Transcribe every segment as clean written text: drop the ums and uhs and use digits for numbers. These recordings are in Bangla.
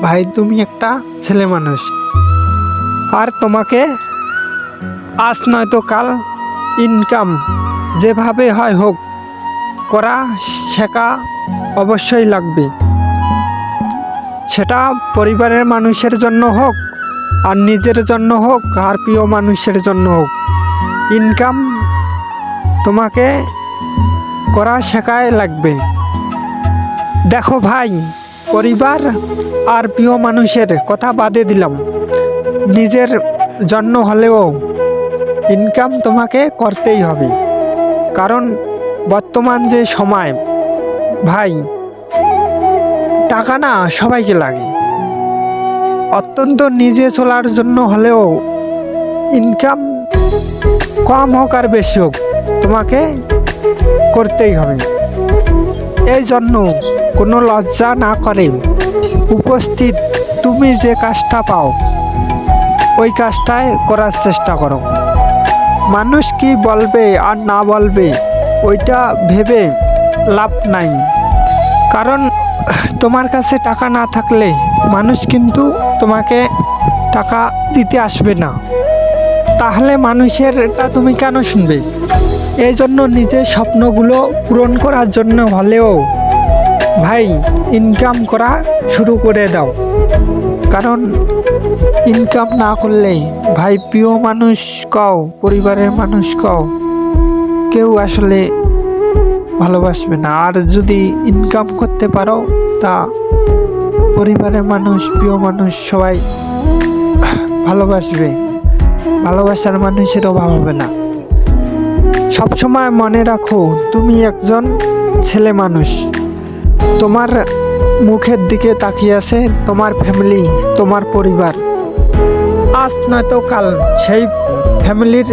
ভাই তুমি একটা ছেলে মানুষ, আর তোমাকে আজ নয়তো কাল ইনকাম যেভাবে হয় হোক করা শেখা অবশ্যই লাগবে। সেটা পরিবারের মানুষের জন্য হোক, আর নিজের জন্য হোক, আর প্রিয় মানুষের জন্য হোক, ইনকাম তোমাকে করা শেখায় লাগবে। দেখো ভাই, পরিবার আর প্রিয় মানুষের কথা বাদে দিলাম, নিজের জন্য হলেও ইনকাম তোমাকে করতেই হবে। কারণ বর্তমান যে সময় ভাই, টাকা না সবাইকে লাগে। অত্যন্ত নিজে চলার জন্য হলেও ইনকাম কম হোক আর বেশি হোক তোমাকে করতেই হবে। এই জন্য কোনো লজ্জা না করে উপস্থিত তুমি যে কাজটা পাও ওই কাজটাই করার চেষ্টা করো। মানুষ কি বলবে আর না বলবে ওইটা ভেবে লাভ নাই। কারণ তোমার কাছে টাকা না থাকলে মানুষ কিন্তু তোমাকে টাকা দিতে আসবে না। তাহলে মানুষেরটা তুমি কেন শুনবে? এই জন্য নিজের স্বপ্নগুলো পূরণ করার জন্য হলেও ভাই ইনকাম করা শুরু করে দাও। কারণ ইনকাম না করলে ভাই প্রিয় মানুষ কও, পরিবারের মানুষ কও, কেউ আসলে ভালোবাসবে না। আর যদি ইনকাম করতে পারো তা পরিবারের মানুষ, প্রিয় মানুষ সবাই ভালোবাসবে, ভালোবাসার মানুষের অভাব হবে না। সবসময় মনে রাখো তুমি একজন ছেলে মানুষ, তোমার মুখের দিকে তাকিয়ে আছে তোমার ফ্যামিলি, তোমার পরিবার। আজ নয়তো কাল সেই ফ্যামিলির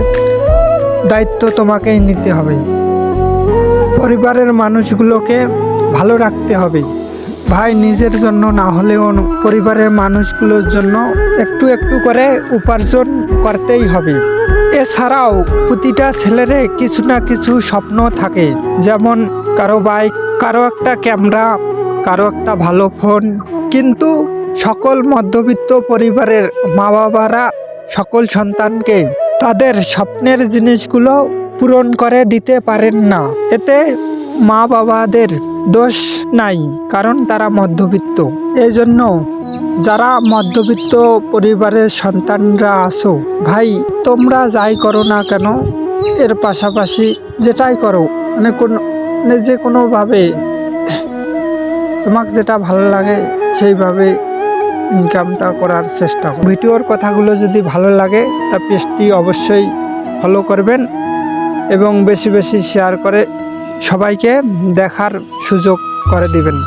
দায়িত্ব তোমাকেই নিতে হবে। পরিবারের মানুষগুলোকে ভালো রাখতে হবে ভাই, নিজের জন্য না হলেও পরিবারের মানুষগুলোর জন্য একটু একটু করে উপার্জন করতেই হবে। এছাড়াও প্রতিটা ছেলের কিছু না কিছু স্বপ্ন থাকে, যেমন কারো বাইক, কারো একটা ক্যামেরা, কারো একটা ভালো ফোন। কিন্তু সকল মধ্যবিত্ত পরিবারের মা বাবারা সকল সন্তানকে তাদের স্বপ্নের জিনিসগুলো পূরণ করে দিতে পারেন না। এতে মা বাবাদের দোষ নাই, কারণ তারা মধ্যবিত্ত। এই জন্য যারা মধ্যবিত্ত পরিবারের সন্তানরা আছো ভাই, তোমরা যাই করো না কেন এর পাশাপাশি যেটাই করো যে কোনোভাবে তোমাকে যেটা ভালো লাগে সেইভাবে ইনকামটা করার চেষ্টা করো। ভিডিওর কথাগুলো যদি ভালো লাগে তা পেজটি অবশ্যই ফলো করবেন এবং বেশি বেশি শেয়ার করে সবাইকে দেখার সুযোগ করে দিবেন।